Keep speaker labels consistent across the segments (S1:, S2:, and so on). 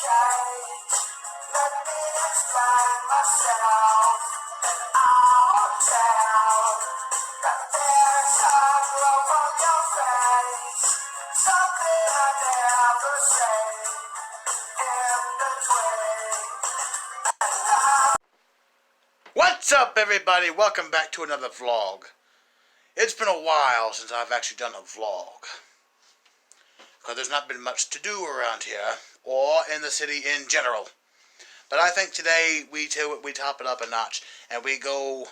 S1: Let me explain myself. I'll tell that there's a glow on your face, something I never say in between.
S2: What's up, everybody? Welcome back to another vlog. It's been a while since I've actually done a vlog, because there's not been much to do around here, or in the city in general. But I think today we top it up a notch, and we go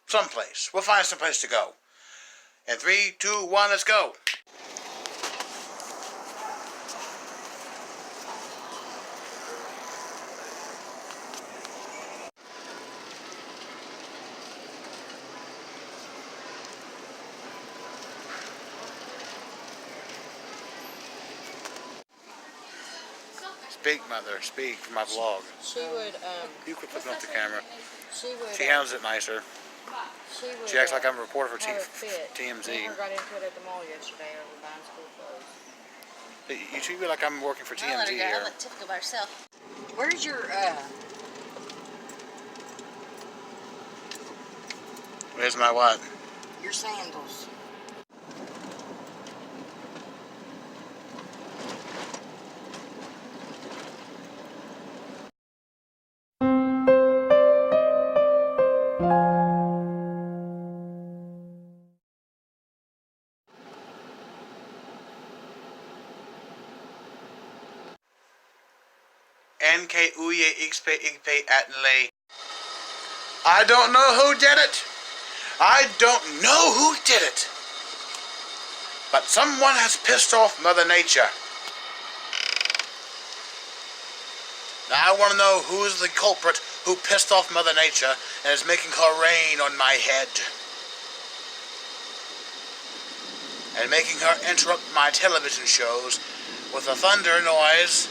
S2: someplace. We'll find some place to go. In 3, 2, 1, let's go. Speak, mother. Speak for my vlog.
S3: She would,
S2: You quit flipping off the camera.
S3: she would,
S2: She handles it nicer.
S3: she
S2: She acts like I'm a reporter for
S3: have a fit.
S2: TMZ.
S3: Me and her got into it at the mall yesterday over buying school clothes.
S2: You treat me like I'm working for TMZ
S4: I'll let her go.
S2: here.
S4: I'll let Tiff go by herself.
S3: Where's your,
S2: Where's my what?
S3: your sandals?
S2: NK Uye XP Atnley. I don't know who did it. I don't know who did it. But someone has pissed off Mother Nature. Now I want to know who's the culprit who pissed off Mother Nature and is making her rain on my head. And making her interrupt my television shows with a thunder noise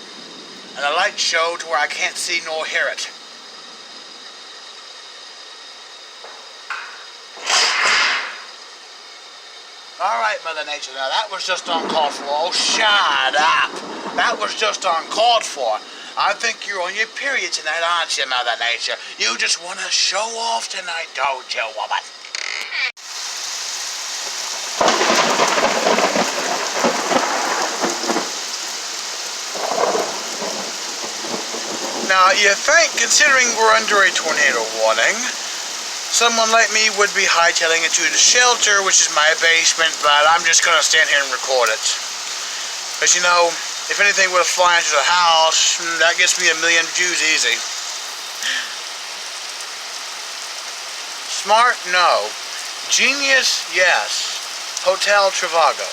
S2: and a light show to where I can't see nor hear it. Alright, Mother Nature, now that was just uncalled for. Oh, shut up! That was just uncalled for. I think you're on your period tonight, aren't you, Mother Nature? You just want to show off tonight, don't you, woman? Now, you think, considering we're under a tornado warning, someone like me would be hightailing it to the shelter, which is my basement, but I'm just going to stand here and record it. Because, you know, if anything were to fly into the house, that gets me 1 million views easy. Smart? No. Genius? Yes. Hotel Trivago.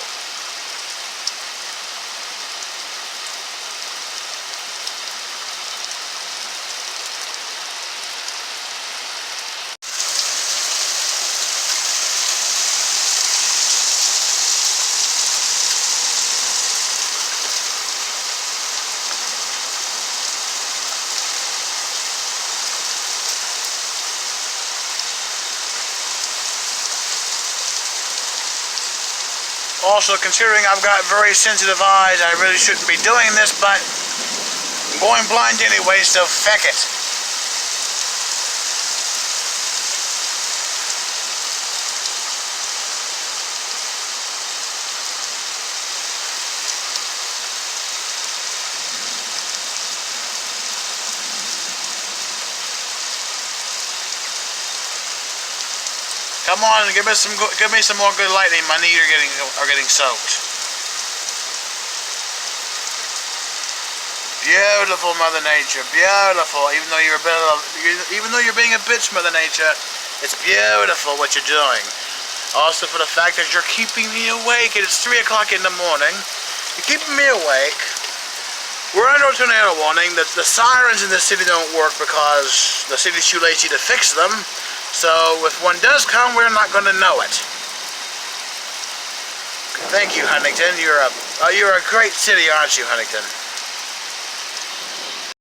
S2: Also, considering I've got very sensitive eyes, I really shouldn't be doing this, but I'm going blind anyway, so feck it. Come on, give me some more good lightning. My knees are getting soaked. Beautiful, Mother Nature, beautiful. Even though you're being a bitch, Mother Nature, it's beautiful what you're doing. Also, for the fact that you're keeping me awake, and it's 3 o'clock in the morning. You're keeping me awake. We're under a tornado warning. The sirens in the city don't work because the city's too lazy to fix them. So if one does come, we're not going to know it. Thank you, Huntington. You're a great city, aren't you, Huntington?